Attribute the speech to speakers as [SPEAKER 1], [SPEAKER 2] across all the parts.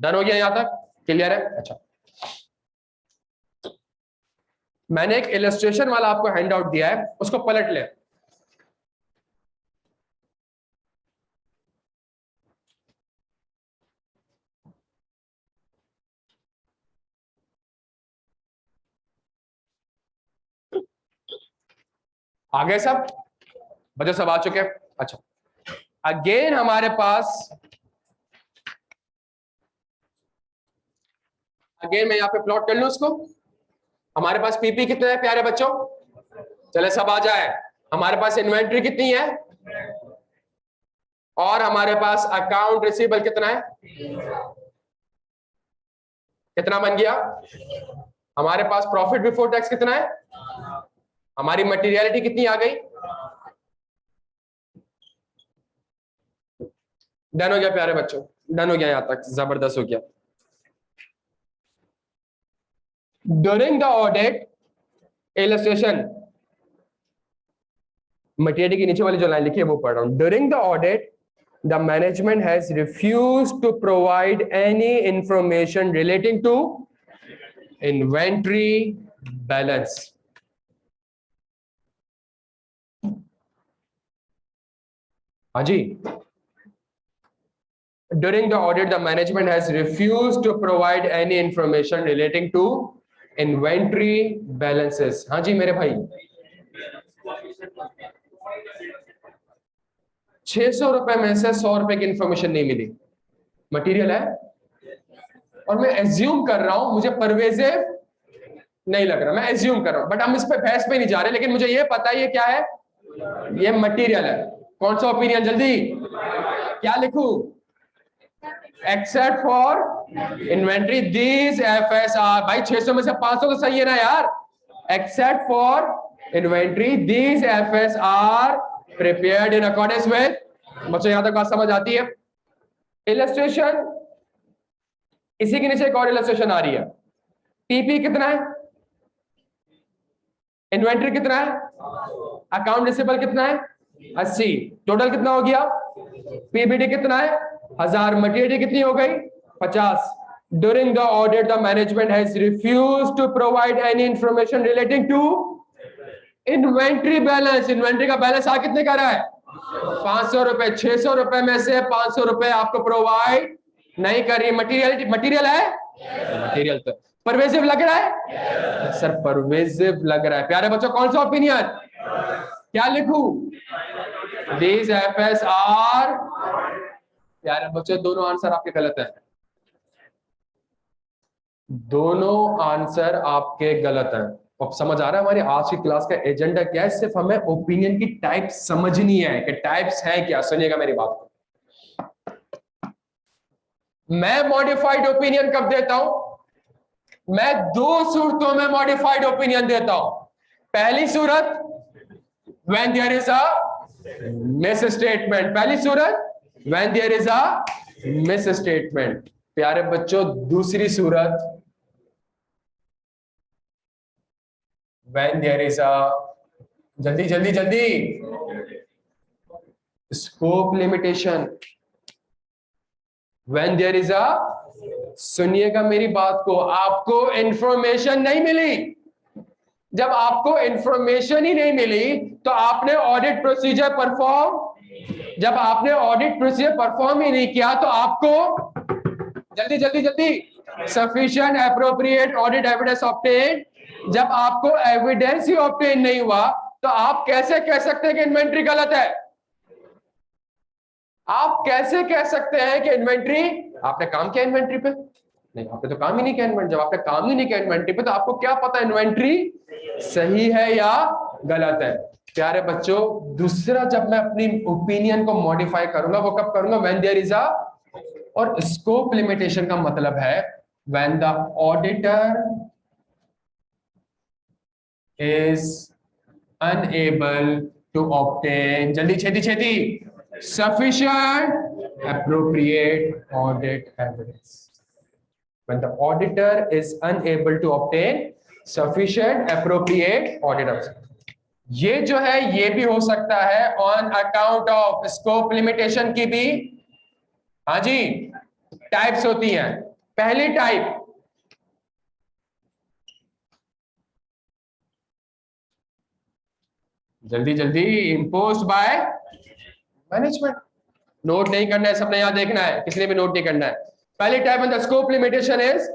[SPEAKER 1] Done हो गया यहां तक? क्लियर है? अच्छा, मैंने एक इलस्ट्रेशन वाला आपको हैंड आउट दिया है, उसको पलट ले। आगे सब बच्चों सब आ चुके हैं? अच्छा, अगेन हमारे पास, अगेन मैं यहां पे प्लॉट कर लूं उसको। हमारे पास पीपी कितना है प्यारे बच्चों? चले सब आ जाए। हमारे पास इन्वेंट्री कितनी है और हमारे पास अकाउंट रिसीवेबल कितना है? कितना बन गया? हमारे पास प्रॉफिट बिफोर टैक्स कितना है? हमारी मटेरियलिटी कितनी आ गई? डन हो गया प्यारे बच्चों? डन हो गया यहां तक? जबरदस्त हो गया। During the audit illustration, material की नीचे वाली जो लाइन लिखी है वो पढ़ रहा हूं। During the audit the management has refused to provide any information relating to inventory balance. हाँ जी, during the audit the management has refused to provide any information relating to inventory balances. हाँ जी मेरे भाई, 600 रुपए में से 100 रुपए की इंफॉर्मेशन नहीं मिली। मटेरियल है और मैं एज्यूम कर रहा हूं, मुझे परवेजिव नहीं लग रहा, मैं एज्यूम कर रहा हूं, बट हम इस पे बहस पे नहीं जा रहे, लेकिन मुझे ये पता है ये क्या है, ये मटेरियल है। कौन सा ओपिनियन? जल्दी क्या लिखूं? Except for inventory these FSR. भाई 600 में से 500 तो सही है ना यार? Except for inventory these FSR prepared in accordance with. बच्चों यहां तक बात समझ आती है? इलस्ट्रेशन, इसी के नीचे एक और इलस्ट्रेशन आ रही है। टीपी कितना है? इन्वेंट्री कितना है? अकाउंट रिसीवेबल कितना है? 80। टोटल कितना हो गया? पीबीटी कितना है? 1000। मटेरियल कितनी हो गई? 50। During the audit the management has refused to provide any information relating to inventory balance. Inventory का बैलेंस आ कितने का रहा है? 500 रुपए। 600 रुपए में से 500 रुपए आपको प्रोवाइड नहीं कर रही। मटीरियल, मटीरियल है? मटीरियल तो परवेजिव लग रहा है? सर परवेजिव लग रहा है। प्यारे बच्चों कौन सा ओपिनियन? क्या लिखूं? These FSR. प्यारे बच्चों दोनों आंसर आपके गलत है, दोनों आंसर आपके गलत है। अब समझ आ रहा है हमारी आज की क्लास का एजेंडा क्या है? सिर्फ हमें ओपिनियन की टाइप समझनी है कि टाइप्स है क्या। सुनिएगा मेरी बात को, मैं मॉडिफाइड ओपिनियन कब देता हूं? मैं दो सूरतों में मॉडिफाइड ओपिनियन देता हूं। पहली सूरत when there is a misstatement, पहली सूरत when there is a misstatement। प्यारे बच्चों दूसरी सूरत when there is a, जल्दी जल्दी जल्दी, scope limitation. when there is a, सुनिएगा मेरी बात को, आपको इंफॉर्मेशन नहीं मिली। जब आपको इंफॉर्मेशन ही नहीं मिली तो आपने ऑडिट प्रोसीजर परफॉर्म, जब आपने ऑडिट प्रोसीजर परफॉर्म ही नहीं किया तो आपको, जल्दी जल्दी जल्दी, sufficient appropriate audit evidence obtain. जब आपको एविडेंस ही ऑब्टेन नहीं हुआ तो आप कैसे कह सकते हैं कि इन्वेंट्री गलत है? आप कैसे कह सकते हैं कि इन्वेंट्री, आपने काम किया इन्वेंट्री पे? नहीं, आपने तो काम ही नहीं किया इन्वेंट्री। जब आपने काम ही नहीं किया इन्वेंट्री पे तो आपको क्या पता इन्वेंट्री सही है या गलत है? प्यारे बच्चों दूसरा, जब मैं अपनी ओपिनियन को मॉडिफाई करूंगा वो कब करूंगा? व्हेन देयर इज अ, और स्कोप लिमिटेशन का मतलब है when the auditor is unable to obtain, जल्दी छेती छेती, sufficient appropriate audit evidence। when the auditor is unable to obtain sufficient appropriate audit evidence। ये जो है ये भी हो सकता है on account of scope limitation की भी, हाँ जी टाइप्स होती हैं। पहली टाइप, जल्दी जल्दी, इम्पोज्ड बाय मैनेजमेंट। नोट नहीं करना है, सबने यहां देखना है, किसी ने भी नोट नहीं करना है। पहली type in the scope limitation is,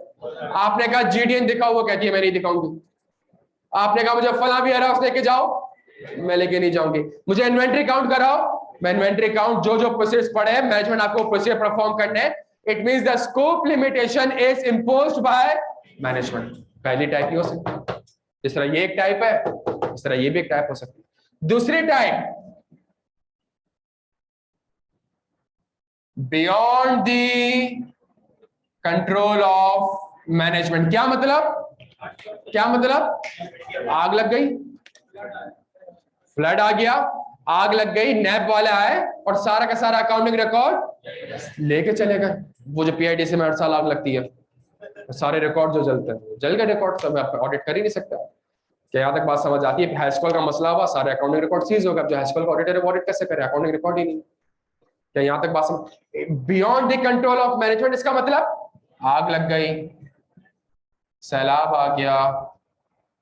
[SPEAKER 1] आपने कहा जीडीएन दिखाओ, वो कहती है मैं नहीं दिखाऊंगी। आपने कहा मुझे फला भी हाउस लेके जाओ, मैं लेके नहीं जाऊंगी। मुझे इन्वेंट्री काउंट कराओ, मैं इन्वेंट्री काउंट, जो जो प्रोसेस पड़े हैं मैनेजमेंट आपको प्रोसेस परफॉर्म करने हैं। It means the scope limitation is imposed by management. पहली टाइप ही हो सकती है, जिस तरह ये एक टाइप है, इस तरह ये भी एक टाइप हो सकती है। दूसरी type, beyond the control of management. क्या मतलब, क्या मतलब, आग लग गई, फ्लड आ गया, आग लग गई, नैब वाले आए और सारा का सारा अकाउंटिंग रिकॉर्ड लेके चले गए। वो जो पीआईडीसी में हर साल आग लगती है, सारे रिकॉर्ड जो जलते हैं, जल गए रिकॉर्ड, तो मैं ऑडिट कर ही नहीं सकता। क्या यहां तक बात समझ आती है? हाईस्कूल का मसला हुआ, सारे अकाउंटिंग रिकॉर्ड सीज हो गए, जो हाईस्कूल का ऑडिटर है वो ऑडिट कैसे करे, अकाउंटिंग रिकॉर्ड ही नहीं। क्या यहां तक बात समझ? Beyond the control of management, इसका मतलब आग लग गई, सैलाब आ गया,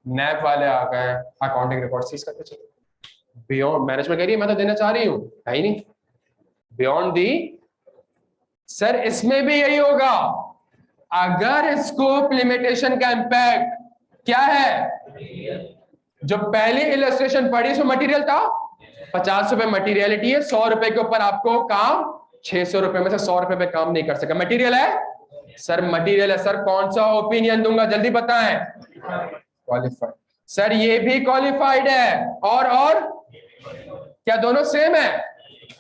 [SPEAKER 1] नैब वाले आ गए, अकाउंटिंग रिकॉर्ड सीज करके चले। बियॉन्ड मैनेजमेंट कह रही है मैं तो देना चाह रही हूं, है ही नहीं। बियॉन्ड दी, सर इसमें भी यही होगा। अगर स्कोप लिमिटेशन का इंपैक्ट क्या है, जो पहली इलस्ट्रेशन पढ़ी उसमें मटेरियल था 50 रुपए मटेरियलिटी है, 100 रुपए के ऊपर आपको काम, 600 रुपए में से 100 रुपए पे काम नहीं कर सका, मटेरियल है सर, मटेरियल है सर, कौन सा ओपिनियन दूंगा जल्दी बताएं? क्वालिफाइड। सर ये भी क्वालिफाइड है, और क्या दोनों सेम है?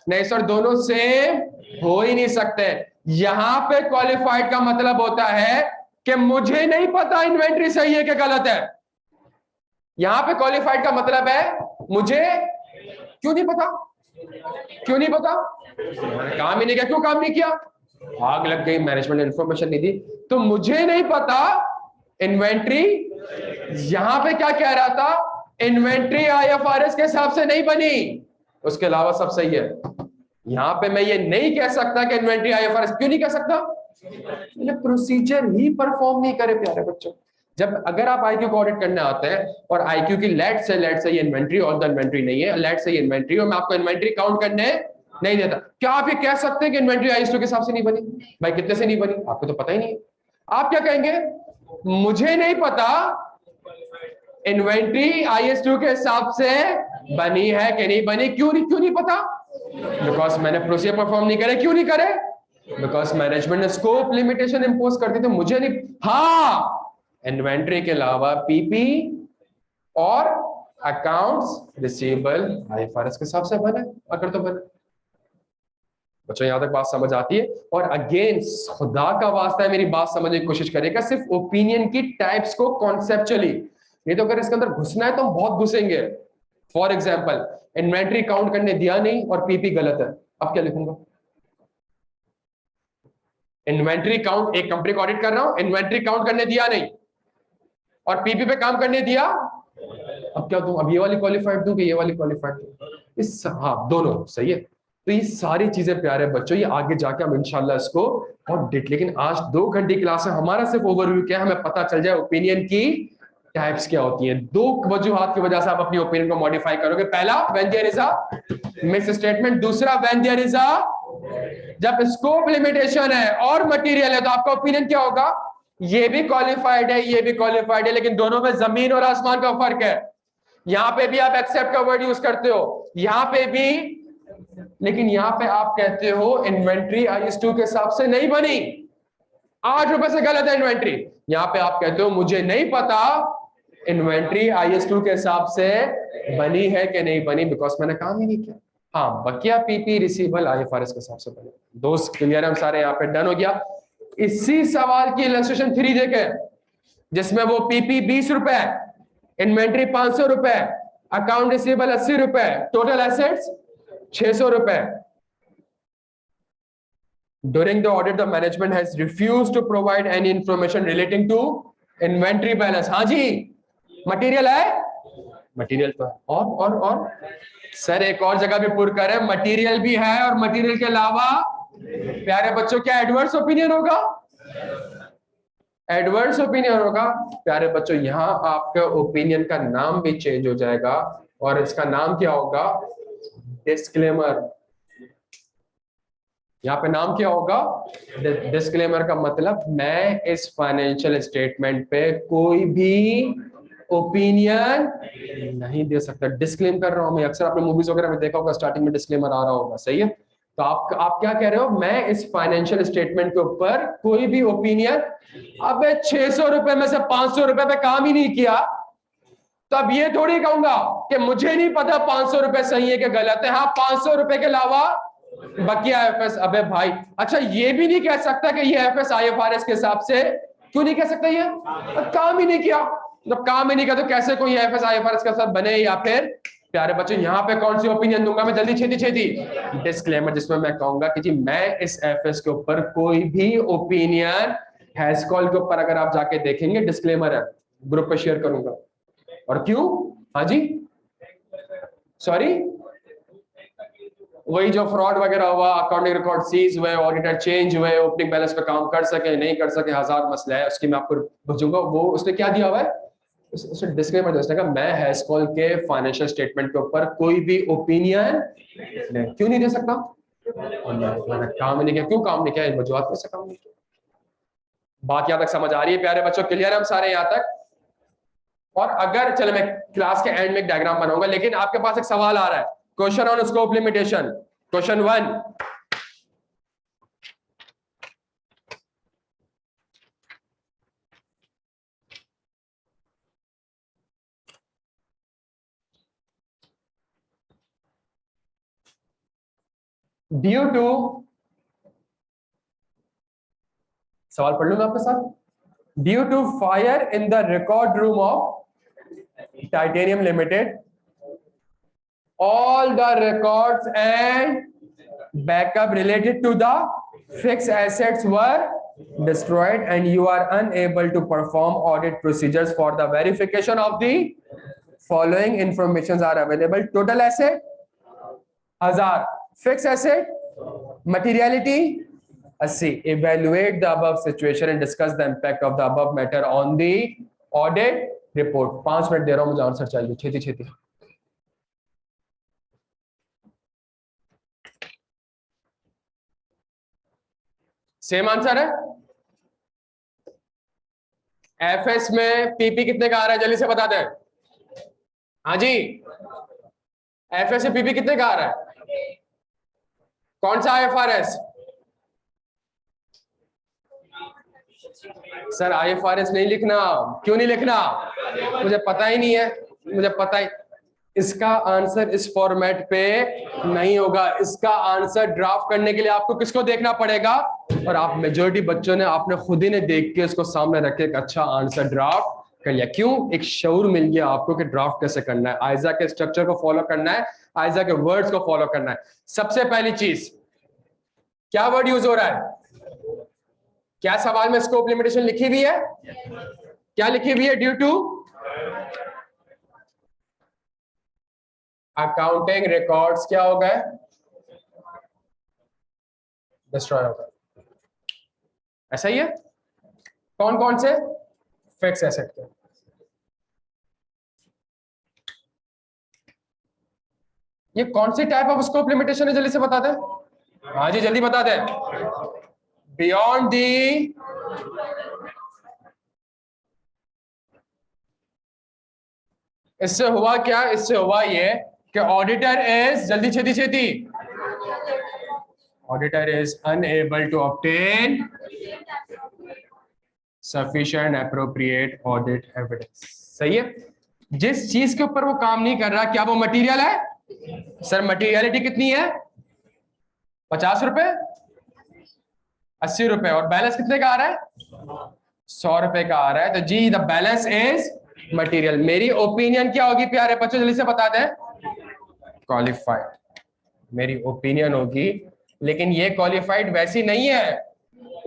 [SPEAKER 1] नहीं सर, दोनों सेम हो ही नहीं सकते। यहां पे क्वालिफाइड का मतलब होता है कि मुझे नहीं पता इन्वेंट्री सही है कि गलत है। यहां पे क्वालिफाइड का मतलब है मुझे क्यों नहीं पता, क्यों नहीं पता, मैंने काम ही नहीं किया, क्यों काम नहीं किया, आग लग गई, मैनेजमेंट ने इंफॉर्मेशन नहीं दी, तो मुझे नहीं पता इन्वेंट्री। यहां पे क्या कह रहा था, इन्वेंट्री आईएफआरएस के हिसाब से नहीं बनी, उसके अलावा सब सही है। यहां पे मैं ये नहीं कह सकता कि इन्वेंट्री आईएफआरएस, क्यों नहीं कह सकता? प्रोसीजर ही परफॉर्म नहीं करे प्यारे बच्चों। जब अगर आप आईक्यू को ऑडिट करने आते हैं और आईक्यू की लेट से ये इन्वेंट्री और द इन्वेंट्री नहीं है, लेट से ये इन्वेंट्री और मैं आपको इन्वेंट्री काउंट करने नहीं देता, क्या आप ये कह सकते हैं कि इन्वेंट्री आईएस2 के हिसाब से नहीं बनी? भाई कितने से नहीं बनी, आपको तो पता ही नहीं। आप क्या कहेंगे, मुझे नहीं पता इन्वेंट्री आईएस2 के हिसाब से बनी है कि नहीं बनी। क्यों नहीं पता? बिकॉज मैंने प्रोसीजर परफॉर्म नहीं करे। क्यों नहीं करे? बिकॉज मैनेजमेंट ने स्कोप लिमिटेशन इंपोज कर दी, तो मुझे नहीं। हाँ, इन्वेंट्री के अलावा पीपी और अकाउंट्स रिसीवेबल आईएफआरएस के हिसाब से बने, अगर तो बने। बच्चों यहां तक बात समझ आती है? और अगेन खुदा का वास्ता है मेरी बात समझने की कोशिश करेगा, सिर्फ ओपिनियन की टाइप्स को कॉन्सेप्चुअली, नहीं तो अगर इसके अंदर घुसना है तो हम बहुत घुसेंगे। फॉर एग्जाम्पल, इन्वेंट्री काउंट करने दिया नहीं और पीपी गलत है, अब क्या लिखूंगा? इन्वेंट्री काउंट, एक कंपनी को ऑडिट कर रहा हूं, इन्वेंट्री काउंट करने दिया नहीं और पीपी पे काम करने दिया, अब क्या दूं? अब ये वाली क्वालिफाइड दूं कि ये वाली क्वालिफाइड दूं? इस, हाँ दोनों सही है। तो ये सारी चीजें प्यारे बच्चों, ये आगे जाके हम इंशाल्लाह इसको और डिट, लेकिन आज 2 घंटे क्लास में हमारा सिर्फ ओवरव्यू क्या है, हमें पता चल जाए ओपिनियन की टाइप्स क्या होती हैं। 2 वजूहात की वजह से आप अपनी ओपिनियन को मॉडिफाई करोगे। पहला, when there is a misstatement. दूसरा, व्हेन देयर इज अ, जब स्कोप लिमिटेशन है और मटेरियल है तो आपका ओपिनियन क्या होगा? ये भी क्वालिफाइड है, ये भी क्वालिफाइड है, लेकिन दोनों में जमीन और आसमान का फर्क है। यहां पे भी आप एक्सेप्ट का वर्ड यूज करते हो, यहां पे भी, लेकिन यहां पे आप कहते हो इन्वेंट्री आईएस2 के हिसाब से नहीं बनी, 8 रुपए से गलत है इन्वेंट्री। यहां पे आप कहते हो मुझे नहीं पता इन्वेंट्री आईएस2 के हिसाब से बनी है कि नहीं बनी, बिकॉज मैंने काम ही नहीं किया। हाँ, बकिया पीपी रिसीवेबल आईएफआरएस के हिसाब से बने। दोस्त क्लियर है? हम सारे यहाँ पे डन हो गया। इसी सवाल की इलस्ट्रेशन 3 देखे, जिसमें वो पीपी 20 रुपए, इन्वेंट्री 500 रुपए, अकाउंट रिसीवेबल 80 रुपए, टोटल एसेट्स 600 रुपए। During the audit, the management has refused to provide any information relating to inventory balance. हाँ जी, मटेरियल है, मटेरियल तो है, और सर एक और जगह भी पूर करें, मटेरियल भी है और मटेरियल के अलावा प्यारे बच्चों क्या एडवर्स ओपिनियन होगा? एडवर्स ओपिनियन होगा प्यारे बच्चों, यहाँ आपका ओपिनियन का नाम भी चेंज हो जाएगा और इसका नाम क्या होगा? डिस्क्लेमर। यहाँ पे नाम क्या होगा? डिस्क्लेमर का मतलब मैं इस फाइनेंशियल स्टेटमेंट पे कोई भी ओपिनियन नहीं दे सकता। डिस्क्लेम कर रहा हूं मैं। अक्सर आपने मूवीज वगैरह में देखा होगा, स्टार्टिंग में डिस्क्लेमर आ रहा होगा, सही है? तो आप क्या कह रहे हो? मैं इस फाइनेंशियल स्टेटमेंट के ऊपर कोई भी ओपिनियन, अबे 600 रुपए में से 500 रुपए पे काम ही नहीं किया, तो अब ये थोड़ी कहूंगा कि मुझे नहीं पता 500 रुपए सही है कि गलत है। हाँ, 500 रुपए के अलावा बकिया एफएस। अबे भाई, अच्छा ये भी नहीं कह सकता कि ये एफएस आईएफआरएस के हिसाब से, क्यों नहीं कह सकता? ये काम ही नहीं किया। जब काम ही नहीं किया तो कैसे कोई एफएस आईएफआरएस के साथ बने? या फिर प्यारे बच्चों, यहाँ पे कौन सी ओपिनियन दूंगा मैं? जल्दी छेती छेती। डिस्क्लेमर, जिसमें मैं कहूंगा कि जी मैं इस एफएस के ऊपर कोई भी ओपिनियन, हैश कॉल के ऊपर अगर आप जाके देखेंगे डिस्क्लेमर है, ग्रुप पे शेयर करूंगा। और क्यों? हाँ जी, सॉरी, वही जो फ्रॉड वगैरह हुआ, अकाउंटिंग रिकॉर्ड सीज हुए, ऑडिटर चेंज हुए, ओपनिंग बैलेंस पे काम कर सके नहीं कर सके, हजार मसला है, उसकी मैं आपको भेजूंगा। वो उसने क्या दिया हुआ है? उसने डिस्क्लेमर दिया, मैं हैश कॉल के फाइनेंशियल स्टेटमेंट के ऊपर कोई भी ओपिनियन क्यों नहीं दे सकता? काम नहीं किया। क्यों काम नहीं किया? वजूहत में से काम नहीं किया। बात यहाँ तक समझ आ रही है प्यारे बच्चों? क्लियर है हम सारे यहाँ तक? और अगर चलो मैं क्लास के एंड में एक डायग्राम बनाऊंगा, लेकिन आपके पास एक सवाल आ रहा है, question on scope limitation. Question 1, due to, सवाल पढ़ लूं मैं आपके साथ। Due to fire in the record room of Titanium Limited, all the records and backup related to the fixed assets were destroyed and you are unable to perform audit procedures for the verification of the following informations are available. Total asset 1000, fixed asset materiality 80. Evaluate the above situation and discuss the impact of the above matter on the audit report. 5 minute दे रहा हूं, मुझे answer चाहिए छेती छेती। Same answer है। FS में PP कितने का आ रहा है? जल्दी से बता दें। हाँ जी, एफएस में पीपी कितने का आ रहा है? कौन सा आईएफआरएस? सर आईएफआरएस नहीं लिखना। क्यों नहीं लिखना? मुझे पता ही नहीं है, मुझे पता ही। इसका आंसर इस फॉर्मेट पे नहीं होगा। इसका आंसर ड्राफ्ट करने के लिए आपको किसको देखना पड़ेगा? और आप मेजॉरिटी बच्चों ने, आपने खुद ही ने देख के इसको सामने रख के एक अच्छा आंसर ड्राफ्ट कर लिया। क्यों? एक शऊर मिल गया आपको कि ड्राफ्ट कैसे करना है, आइजा के स्ट्रक्चर को फॉलो करना है, आइजा के वर्ड्स को फॉलो करना है। सबसे पहली चीज, क्या वर्ड यूज हो रहा है? क्या सवाल में स्कोप लिमिटेशन लिखी हुई है? क्या लिखी हुई है? ड्यू टू अकाउंटिंग रिकॉर्ड्स क्या हो गए? डिस्ट्रॉय हो गए। ऐसा ही है। कौन कौन से? फिक्स एसेट के। ये कौन सी टाइप ऑफ स्कोप लिमिटेशन है? जल्दी से बता दें। हाँ जी, जल्दी बता दें। बियॉन्ड दी इससे हुआ क्या? इससे हुआ ये कि ऑडिटर इज, जल्दी छेती छेती, auditor is unable to obtain sufficient appropriate audit evidence. सही है। जिस चीज के ऊपर वो काम नहीं कर रहा, क्या वो मटेरियल है? सर मटेरियलिटी कितनी है? 50 रुपए, 80 रुपए, और बैलेंस कितने का आ रहा है? 100 रुपए का आ रहा है। तो जी द बैलेंस इज मटेरियल। मेरी ओपिनियन क्या होगी प्यारे बच्चों? जल्दी से बता दें। क्वालिफाइड मेरी ओपिनियन होगी, लेकिन ये क्वालिफाइड वैसी नहीं है।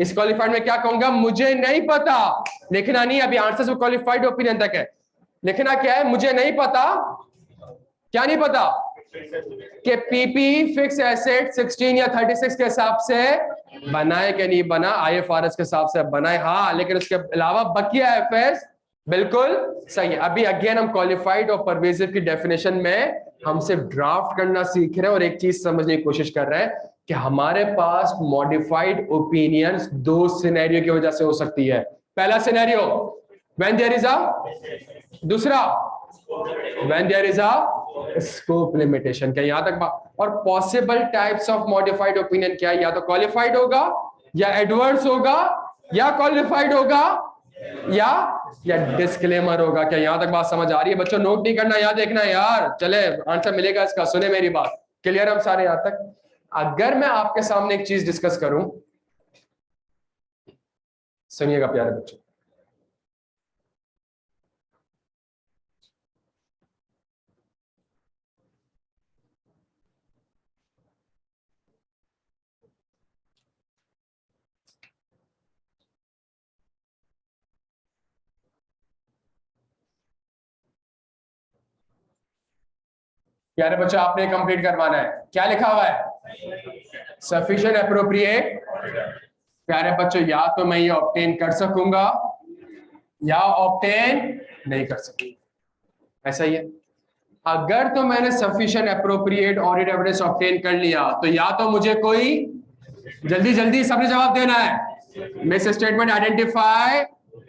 [SPEAKER 1] इस क्वालिफाइड में क्या कहूंगा? मुझे नहीं पता। लिखना नहीं, अभी आंसर से क्वालिफाइड ओपिनियन तक है। लिखना क्या है? मुझे नहीं पता। क्या नहीं पता? कि पीपी फिक्स एसेट 16 या 36 के हिसाब से बनाए कि नहीं बना, आईएफआरएस के हिसाब से बनाए हाँ, लेकिन उसके अलावा बकिया एफएस बिल्कुल सही है। अभी अगेन हम क्वालिफाइड और परवेजिव की डेफिनेशन में हम सिर्फ ड्राफ्ट करना सीख रहे हैं और एक चीज समझने की कोशिश कर रहे हैं कि हमारे पास मॉडिफाइड ओपिनियंस दो सिनेरियो की वजह से हो सकती है। पहला scenario when there is a, दूसरा when there is a scope limitation. क्या यहां तक बात? और possible types of modified opinion क्या है? या तो क्वालिफाइड होगा, या एडवर्स होगा, या क्वालिफाइड होगा, या डिस्क्लेमर होगा। क्या यहां तक बात समझ आ रही है बच्चों? नोट नहीं करना, याद देखना यार। चले आंसर मिलेगा इसका, सुने मेरी बात। क्लियर हम सारे यहां तक? अगर मैं आपके सामने एक चीज डिस्कस करूं, सुनिएगा प्यारे बच्चों। प्यारे बच्चों आपने कंप्लीट करवाना है। क्या लिखा हुआ है? Sufficient appropriate. प्यारे बच्चों या तो मैं ये ऑब्टेन कर सकूंगा या ऑब्टेन नहीं कर सकूंगा, ऐसा ही है। अगर तो मैंने sufficient appropriate audit evidence obtain कर लिया तो या तो मुझे कोई, जल्दी जल्दी सबने जवाब देना है, मिस स्टेटमेंट आइडेंटिफाई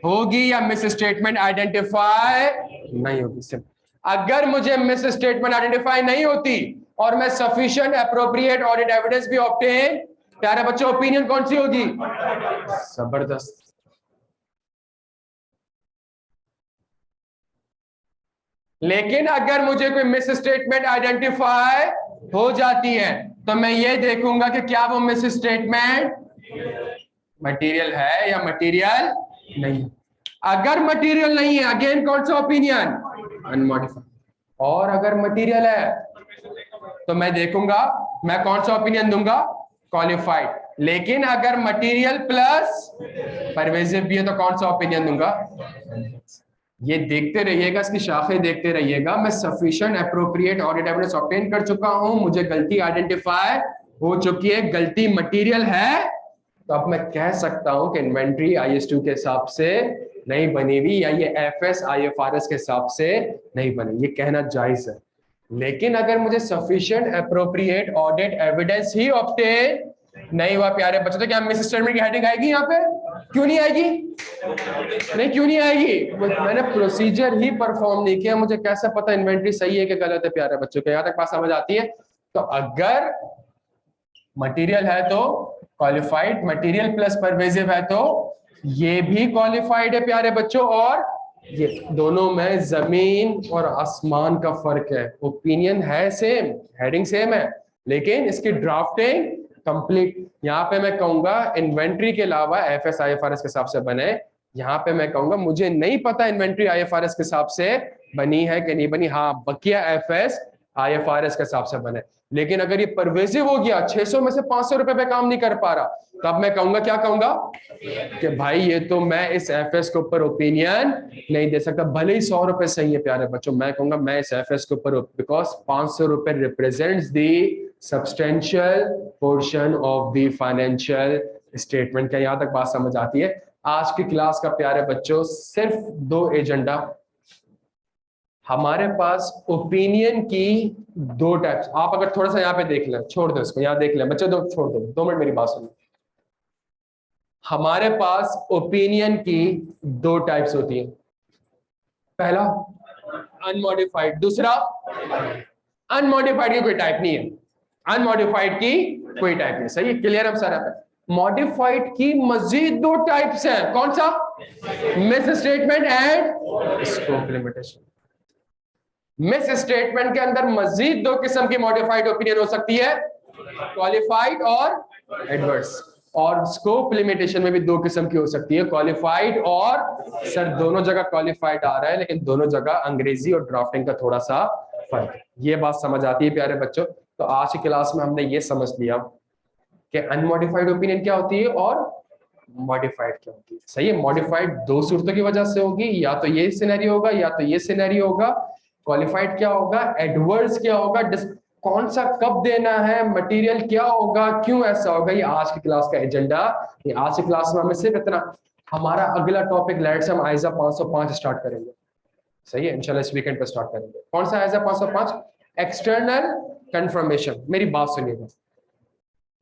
[SPEAKER 1] होगी या मिस स्टेटमेंट आइडेंटिफाई नहीं होगी। सिंपल। अगर मुझे मिस स्टेटमेंट आइडेंटिफाई नहीं होती और मैं सफिशिएंट एप्रोप्रिएट ऑडिट एविडेंस भी ऑब्टेन, प्यारे बच्चों ओपिनियन कौन सी होगी? जबरदस्त। लेकिन अगर मुझे कोई मिस स्टेटमेंट आइडेंटिफाई हो जाती है तो मैं ये देखूंगा कि क्या वो मिस स्टेटमेंट मटेरियल है या मटेरियल नहीं। अगर मटेरियल नहीं है, अगेन कौन सा ओपिनियन? अनमॉडिफाइड। और अगर मटेरियल है तो मैं देखूंगा, मैं कौन सा ओपिनियन दूंगा? क्वालिफाइड। लेकिन अगर मटेरियल प्लस परवेजिव भी है तो कौन सा ओपिनियन दूंगा? ये देखते रहिएगा, इसकी शाखें देखते रहिएगा। मैं sufficient appropriate audit evidence obtain कर चुका हूं, मुझे गलती आइडेंटिफाई हो चुकी है, गलती मटेरियल है, तो अब मैं कह सकता हूं कि इन्वेंट्री IS2 के हिसाब से नहीं बनी हुई या ये FS IFRS के हिसाब से नहीं बनी, ये कहना जायज है। लेकिन अगर मुझे सफिशिएंट एप्रोप्रिएट ऑडिट एविडेंस ही ऑब्टेन नहीं हुआ प्यारे बच्चों, तो क्या मिस स्टेटमेंट की हेडिंग आएगी यहाँ पे? क्यों नहीं आएगी? नहीं क्यों नहीं आएगी? मैंने प्रोसीजर ही परफॉर्म नहीं किया, मुझे कैसे पता इन्वेंट्री सही है कि गलत है? प्यारे बच्चों को यहाँ तक बात समझ आती है? तो अगर मटेरियल है तो क्वालिफाइड, मटेरियल प्लस परवेजिव है तो ये भी क्वालिफाइड है प्यारे बच्चों। और ये दोनों में जमीन और आसमान का फर्क है। ओपिनियन है सेम, हेडिंग सेम है, लेकिन इसकी ड्राफ्टिंग कंप्लीट। यहाँ पे मैं कहूंगा इन्वेंट्री के अलावा FS IFRS के हिसाब से बने, यहाँ पे मैं कहूंगा मुझे नहीं पता इन्वेंट्री IFRS के हिसाब से बनी है कि नहीं बनी, हाँ बकिया FS IFRS के हिसाब से बने। लेकिन अगर ये परवेजिव हो गया, 600 में से 500 रुपए पे काम नहीं कर पा रहा, तब मैं कहूंगा, क्या कहूंगा? कि भाई ये तो मैं इस FS के ऊपर ओपिनियन नहीं दे सकता, भले ही 100 रुपए सही है प्यारे बच्चों। मैं कहूंगा मैं इस FS के ऊपर, बिकॉज 500 रुपए represents the substantial portion of the financial statement. क्या यहां तक बात समझ आती है? आज की क्लास का प्यारे बच्चों सिर्फ 2 एजेंडा हमारे पास। ओपिनियन की 2 टाइप्स, आप अगर थोड़ा सा यहाँ पे देख लें, छोड़ दो इसको, यहाँ देख लें बच्चों, दो छोड़ दो, 2 मिनट मेरी बात सुनो। हमारे पास ओपिनियन की 2 टाइप्स होती है, पहला अनमॉडिफाइड, दूसरा अनमॉडिफाइड की कोई टाइप नहीं है, अनमॉडिफाइड की कोई टाइप नहीं। सही है? क्लियर हम सारा? मॉडिफाइड की मजीद 2 टाइप्स हैं, कौन सा? Miss statement and scope limitation. Miss statement के अंदर मजीद 2 किस्म की मॉडिफाइड ओपिनियन हो सकती है, क्वालिफाइड और एडवर्स। और स्कोप लिमिटेशन में भी 2 किस्म की हो सकती है, क्वालिफाइड और, सर दोनों जगह क्वालिफाइड आ रहा है लेकिन दोनों जगह अंग्रेजी और ड्राफ्टिंग का थोड़ा सा फर्क है। ये बात समझ आती है प्यारे बच्चों? तो आज की क्लास में हमने ये समझ लिया कि अनमॉडिफाइड ओपिनियन क्या होती है और मॉडिफाइड क्या होती है। सही है? मॉडिफाइड 2 सूरतों की वजह से होगी, या तो ये सिनेरियो होगा या तो ये सिनेरियो होगा। क्वालिफाइड क्या होगा? एडवर्स क्या होगा? कौन सा कब देना है, मटेरियल क्या होगा, क्यों ऐसा होगा, ये आज की क्लास का एजेंडा। ये आज की क्लास में हमें सिर्फ इतना, हमारा अगला टॉपिक लेट्स से हम आइजा 505 स्टार्ट करेंगे। सही है, इंशाल्लाह इस वीकेंड पे स्टार्ट करेंगे। कौन सा आइजा 505? External confirmation. मेरी बात सुनिएगा,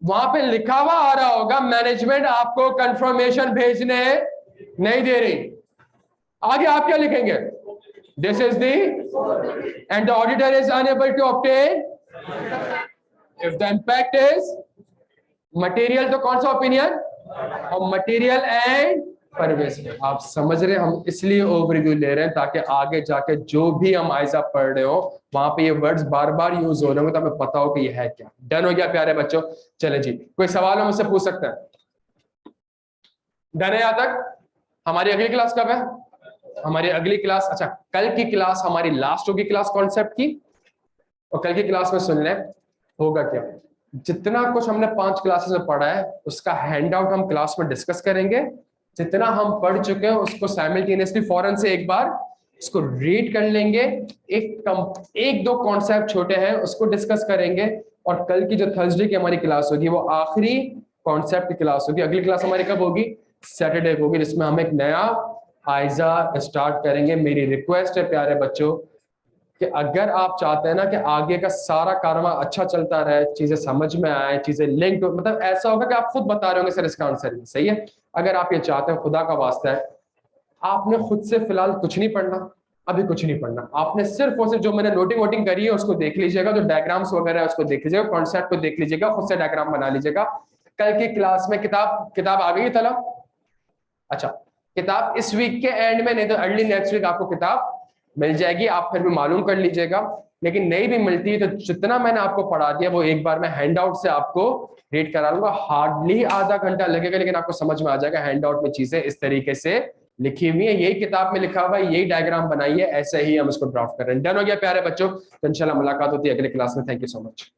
[SPEAKER 1] वहां पे लिखा हुआ आ रहा होगा मैनेजमेंट आपको कंफर्मेशन भेजने नहीं दे रही। आगे आप क्या लिखेंगे? This is the and the auditor is unable to obtain if the impact is material. तो कौन सा ओपिनियन? और मटेरियल एंड परवेज। आप समझ रहे हैं, हम इसलिए ओवरव्यू ले रहे हैं ताकि आगे जाके जो भी हम आइजा पढ़ रहे हो वहां पे ये वर्ड्स बार बार यूज हो रहे होंगे तो हमें पता हो कि ये है क्या। डन हो गया प्यारे बच्चों? चले जी, कोई सवाल हो मुझसे पूछ सकते हैं? डन है यहां तक? हमारी अगली क्लास कब है? हमारी अगली क्लास, अच्छा कल की क्लास हमारी लास्ट होगी क्लास कॉन्सेप्ट की। और कल की क्लास में सुन लें होगा क्या, जितना कुछ हमने 5 क्लासेस में पढ़ा है उसका हैंडआउट हम क्लास में डिस्कस करेंगे। जितना हम पढ़ चुके हैं उसको साइमल्टेनियसली फौरन से एक बार इसको रीड कर लेंगे। एक दो कॉन्सेप्ट छोटे हैं उसको डिस्कस करेंगे। और कल की जो थर्सडे की हमारी क्लास होगी वो आखिरी कॉन्सेप्ट की क्लास होगी। अगली क्लास हमारी कब होगी? सैटरडे को होगी, जिसमें हम एक नया आइजा स्टार्ट करेंगे। मेरी रिक्वेस्ट है प्यारे बच्चों कि अगर आप चाहते हैं ना कि आगे का सारा कारवा अच्छा चलता रहे, चीजें समझ में आए, चीजें लिंक, मतलब ऐसा होगा कि आप खुद बता रहे होंगे सर इसका आंसर ही सही है। अगर आप ये चाहते हैं, खुदा का वास्ता है, आपने खुद से फिलहाल कुछ नहीं पढ़ना, अभी कुछ नहीं पढ़ना। आपने सिर्फ और सिर्फ जो मैंने नोटिंग वोटिंग करी है उसको देख लीजिएगा, जो डायग्राम्स वगैरह है उसको देख लीजिएगा, कॉन्सेप्ट को देख लीजिएगा, खुद से डायग्राम बना लीजिएगा। कल की क्लास में किताब आ गई तला? अच्छा, किताब इस वीक के एंड में, नहीं तो अर्ली नेक्स्ट वीक आपको किताब मिल जाएगी। आप फिर भी मालूम कर लीजिएगा। लेकिन नहीं भी मिलती है तो जितना मैंने आपको पढ़ा दिया वो एक बार मैं हैंडआउट से आपको रीड करा लूंगा। हार्डली आधा घंटा लगेगा, लेकिन आपको समझ में आ जाएगा हैंडआउट में चीजें इस तरीके से लिखी हुई है, यही किताब में लिखा हुआ है, यही डायग्राम बनाई है, ऐसे ही हम इसको ड्राफ्ट कर रहे हैं। डन हो गया प्यारे बच्चों? तो इंशाल्लाह मुलाकात होती है अगले क्लास में। Thank you so much.